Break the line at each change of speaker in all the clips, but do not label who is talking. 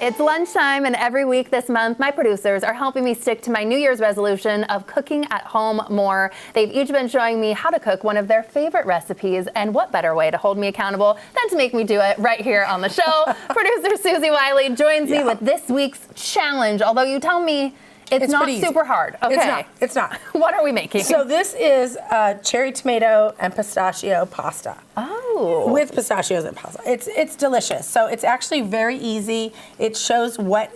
It's lunchtime, and every week this month, my producers are helping me stick to my New Year's resolution of cooking at home more. They've each been showing me how to cook one of their favorite recipes, and what better way to hold me accountable than to make me do it right here on the show. Producer Suzie Wiley joins me with this week's challenge, although you tell me it's not super hard. Okay.
It's not.
What are we making?
So this is cherry tomato and pistachio pasta.
Oh.
With pistachios and pasta. It's delicious. So it's actually very easy. It shows what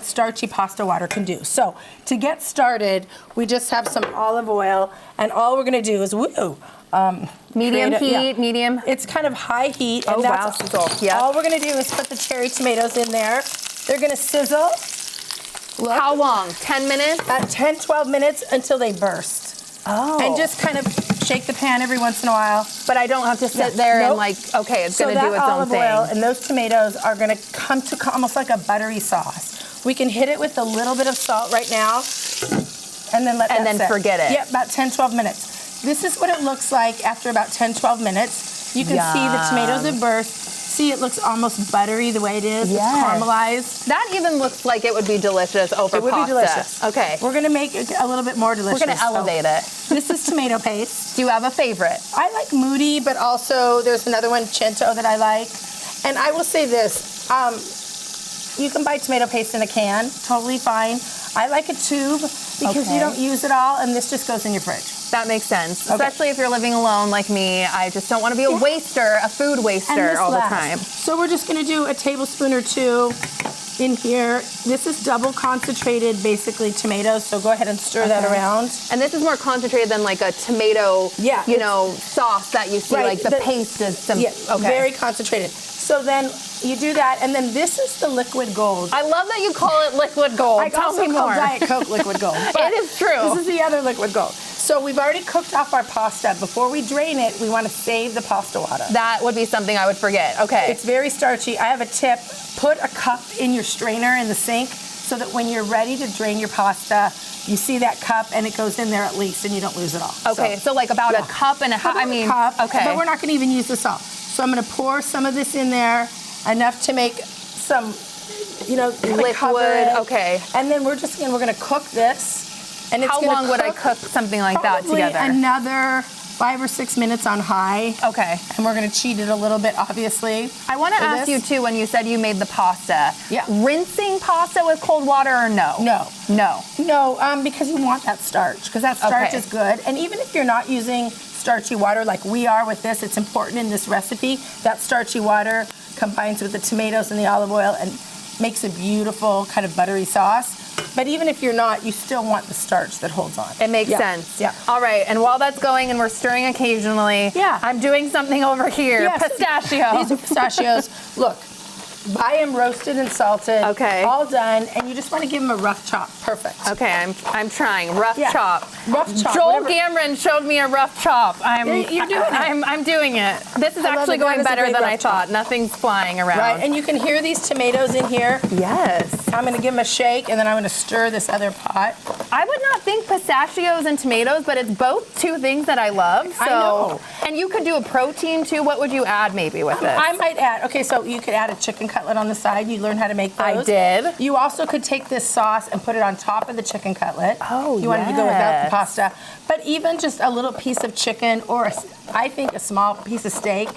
starchy pasta water can do. So to get started, we just have some olive oil, and all we're going to do is
medium heat, medium.
It's kind of high heat.
And
that's
sizzle. Yeah.
All we're going to do is put the cherry tomatoes in there. They're going to sizzle.
Look. How long? 10 minutes?
10, 12 minutes until they burst.
Oh.
And just kind of shake the pan every once in a while.
But I don't have to sit there and it's going to do its own thing.
So that olive oil and those tomatoes are going to come to almost like a buttery sauce. We can hit it with a little bit of salt right now, and then let that sit.
Forget it.
Yep, about 10, 12 minutes. This is what it looks like after about 10, 12 minutes. You can see the tomatoes have burst. See, it looks almost buttery the way it is. Yes. It's caramelized.
That even looks like it would be delicious over pasta.
It would be delicious.
Okay.
We're going to make it a little bit more delicious.
We're going to elevate it.
This is tomato paste.
Do you have a favorite?
I like Moody, but also there's another one, Cento, that I like. And I will say this. You can buy tomato paste in a can. Totally fine. I like a tube because you don't use it all, and this just goes in your fridge.
That makes sense, especially if you're living alone like me. I just don't want to be a waster, a food waster all the time.
So we're just going to do a tablespoon or two in here. This is double concentrated, basically, tomatoes, so go ahead and stir that around.
And this is more concentrated than like a tomato, sauce that you see, like the paste is
very concentrated. So then you do that, and then this is the liquid gold.
I love that you call it liquid gold. Tell me more.
Diet Coke liquid gold.
It is true.
This is the other liquid gold. So we've already cooked off our pasta. Before we drain it, we want to save the pasta water.
That would be something I would forget. Okay.
It's very starchy. I have a tip. Put a cup in your strainer in the sink so that when you're ready to drain your pasta, you see that cup and it goes in there at least and you don't lose it all.
Okay, so like about a cup and a half.
I mean, but we're not going to even use the salt. So I'm going to pour some of this in there, enough to make some,
liquid. Okay.
And then we're going to cook this. And
how long would I cook something like that together?
Another 5 or 6 minutes on high.
Okay.
And we're going to cheat it a little bit, obviously.
I want to ask you, too, when you said you made the pasta.
Yeah.
Rinsing pasta with cold water or no?
No.
No.
No, because you want that starch, because that starch is good. And even if you're not using starchy water like we are with this, it's important in this recipe. That starchy water combines with the tomatoes and the olive oil and makes a beautiful kind of buttery sauce. But even if you're not, you still want the starch that holds on.
It makes sense.
Yeah.
All right, and while that's going and we're stirring occasionally, I'm doing something over here.
Yes.
Pistachios.
These are pistachios. Look, buy them roasted and salted.
Okay.
All done, and you just want to give them a rough chop. Perfect.
Okay, I'm trying. Rough chop.
Rough chop.
Joel Gamron showed me a rough chop.
You're doing it.
I'm doing it. This is actually going better than I thought. Nothing's flying around.
Right, and you can hear these tomatoes in here.
Yes.
I'm going to give them a shake, and then I'm going to stir this other pot.
I would not think pistachios and tomatoes, but it's both two things that I love. So,
I know.
And you could do a protein, too. What would you add, maybe, with this?
I might add, so you could add a chicken cutlet on the side. You learn how to make those.
I did.
You also could take this sauce and put it on top of the chicken cutlet.
Oh,
You wanted to go without the pasta. But even just a little piece of chicken or, I think, a small piece of steak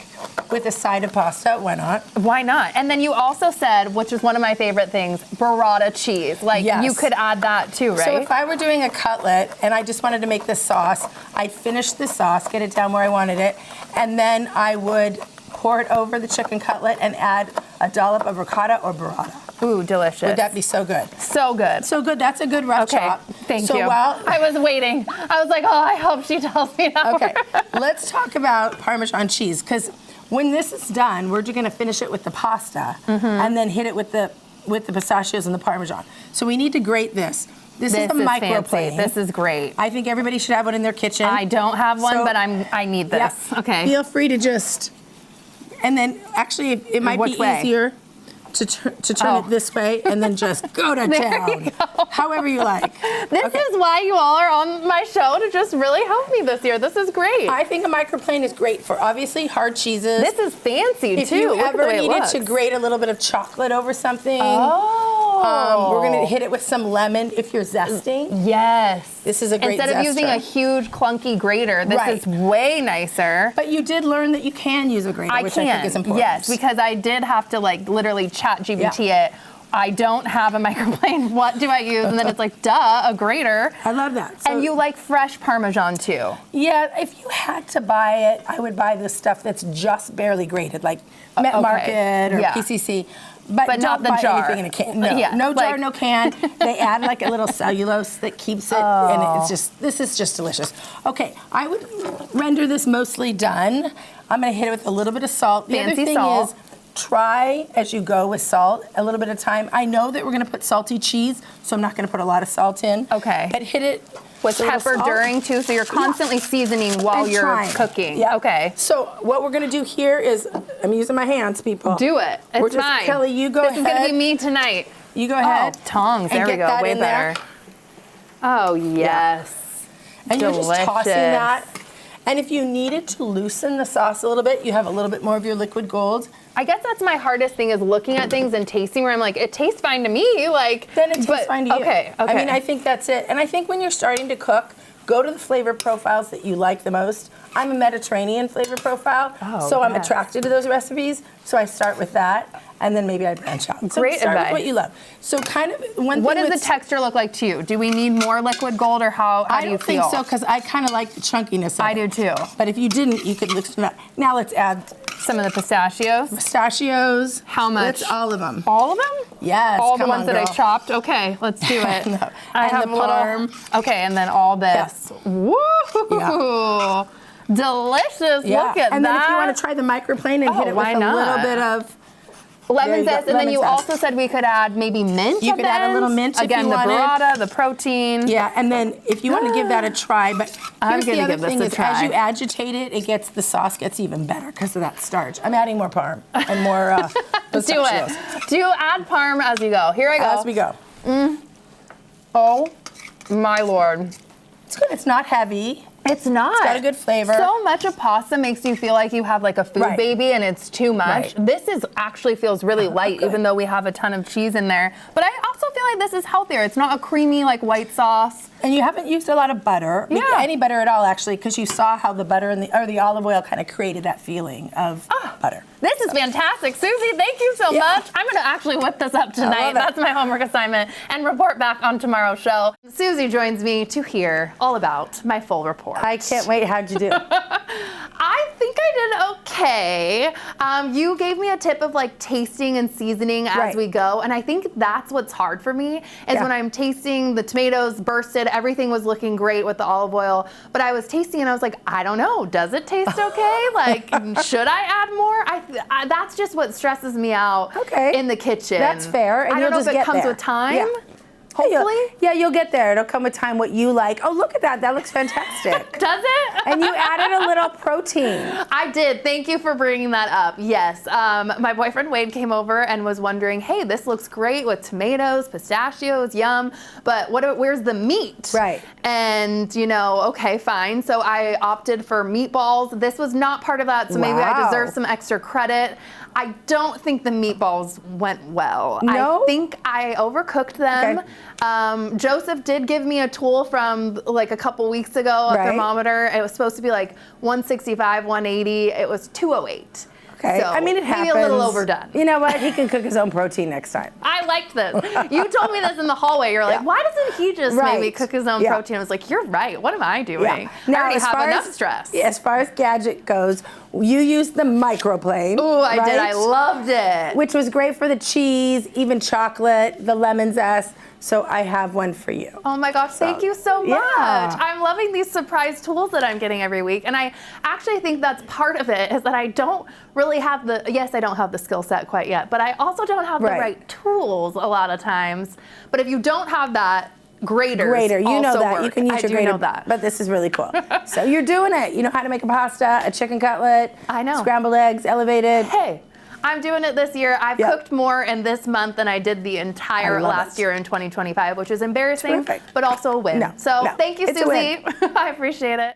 with a side of pasta, why not?
Why not? And then you also said, which is one of my favorite things, burrata cheese. You could add that too, right?
So if I were doing a cutlet and I just wanted to make this sauce, I'd finish the sauce, get it down where I wanted it, and then I would pour it over the chicken cutlet and add a dollop of ricotta or burrata.
Ooh, delicious.
Would that be so good?
So good.
So good. That's a good rough chop.
Thank you. I was waiting. I was like, I hope she tells me that.
Okay. Let's talk about Parmesan cheese, because when this is done, we're just going to finish it with the pasta and then hit it with the pistachios and the Parmesan. So we need to grate this. This is a microplane.
This is great.
I think everybody should have one in their kitchen.
I don't have one, but I need this.
Yeah.
Okay.
Feel free to just, and then actually it might be easier to turn it this way and then just go to town. However you like.
This is why you all are on my show, to just really help me this year. This is great.
I think a microplane is great for obviously hard cheeses.
This is fancy
if
too.
If you
Look
ever
at the way it
needed
looks.
to grate a little bit of chocolate over something.
Oh.
We're gonna hit it with some lemon if you're zesting.
Yes.
This is a great
Instead of using
zester.
a huge clunky grater, this is way nicer.
But you did learn that you can use a grater, which I think is important.
Yes, because I did have to like literally chat GPT it. I don't have a microplane. What do I use? And then it's like, duh, a grater.
I love that. So,
and you like fresh Parmesan too.
Yeah, if you had to buy it, I would buy the stuff that's just barely grated, like Met Market or PCC. But
not
don't
the
buy
jar.
anything in a can. No, no jar, no can. They add like a little cellulose that keeps it, and it's just, this is just delicious. Okay, I would render this mostly done. I'm gonna hit it with a little bit of salt. The other thing is, try as you go with salt, a little bit of time. I know that we're gonna put salty cheese, so I'm not gonna put a lot of salt in.
Okay.
But hit it
with pepper during too, so you're constantly seasoning while you're cooking.
Yeah.
Okay.
So what we're gonna do here is, I'm using my hands, people.
Do it. It's mine.
Kelly, you go ahead.
This is gonna be me tonight.
You go ahead.
Oh, tongs. There we go. Way better. Oh yes.
And you're just tossing that. And if you needed to loosen the sauce a little bit, you have a little bit more of your liquid gold.
I guess that's my hardest thing, is looking at things and tasting, where I'm like, it tastes fine to me. Like,
then it tastes fine to you.
Okay.
I mean, I think that's it. And I think when you're starting to cook, go to the flavor profiles that you like the most. I'm a Mediterranean flavor profile, so I'm attracted to those recipes. So I start with that, and then maybe I branch out. So
Great
start
advice.
with what you love. So kind of one thing.
What does the texture look like to you? Do we need more liquid gold, or how do you feel?
I don't think so, because I kind of like the chunkiness of it.
I do too.
But if you didn't, you could loosen it up. Now let's add
some of the pistachios.
Pistachios.
How much?
All of them.
All of them?
Yes.
All the ones that I chopped. Okay, let's do it.
No.
I have
the parm.
Okay, and then all this. Woo!
Yeah.
Delicious.
Yeah.
Look at that.
And then if you want to try the microplane and hit it with a little bit of
lemon zest, and then you also said we could add maybe mint.
You could add a little mint if you wanted.
Again, the burrata, the protein.
Yeah, and then if you want to give that a try, but
I'm
here's the
gonna
other
give this
thing
a
is,
try.
as you agitate it, the sauce gets even better because of that starch. I'm adding more parm and more pistachios.
Do it. Do add parm as you go. Here I go.
As we go.
Oh, my Lord.
It's good. It's not heavy.
It's not.
It's got a good flavor.
So much of pasta makes you feel like you have like a food baby, and it's too much. This is actually feels really light, even though we have a ton of cheese in there. But I also feel like this is healthier. It's not a creamy like white sauce.
And you haven't used a lot of butter, any butter at all, actually, because you saw how the butter and the olive oil kind of created that feeling of butter.
This is fantastic. Susie, thank you so much. I'm going to actually whip this up tonight. That's my homework assignment, and report back on tomorrow's show. Susie joins me to hear all about my full report.
I can't wait. How'd you do?
I think I did okay. You gave me a tip of like tasting and seasoning as we go, and I think that's what's hard for me is when I'm tasting the tomatoes bursted, everything was looking great with the olive oil, but I was tasting and I was like, I don't know, does it taste okay? Like, should I add more? That's just what stresses me out in the kitchen.
That's fair. And
I don't know if it comes with time. Hopefully.
Yeah, you'll get there. It'll come with time what you like. Oh, look at that. That looks fantastic.
Does it?
And you added a little protein.
I did. Thank you for bringing that up. Yes. My boyfriend Wade came over and was wondering, hey, this looks great with tomatoes, pistachios, yum, but where's the meat?
Right.
And, okay, fine. So I opted for meatballs. This was not part of that, so maybe I deserve some extra credit. I don't think the meatballs went well.
No?
I think I overcooked them. Okay. Joseph did give me a tool from like a couple weeks ago, a thermometer. It was supposed to be like 165, 180. It was 208.
Okay.
So
I mean, it happens.
Maybe a little overdone.
You know what? He can cook his own protein next time.
I liked this. You told me this in the hallway. You're like, why doesn't he just maybe cook his own protein? I was like, you're right. What am I doing?
Now,
I already have enough stress.
As far as gadget goes, you used the microplane.
Ooh, I did. I loved it.
Which was great for the cheese, even chocolate, the lemon zest. So I have one for you.
Oh my gosh, thank you so much. I'm loving these surprise tools that I'm getting every week. And I actually think that's part of it, is that I don't really have I don't have the skill set quite yet, but I also don't have the right tools a lot of times. But if you don't have that, grater,
you know that.
Work.
You can use your grater.
Know that.
But this is really cool. So you're doing it. You know how to make a pasta, a chicken cutlet,
I know.
Scrambled eggs, elevated.
Hey. I'm doing it this year. I've cooked more in this month than I did the entire last year in 2025, which is embarrassing, but also a win. So thank you, Suzie. I appreciate it.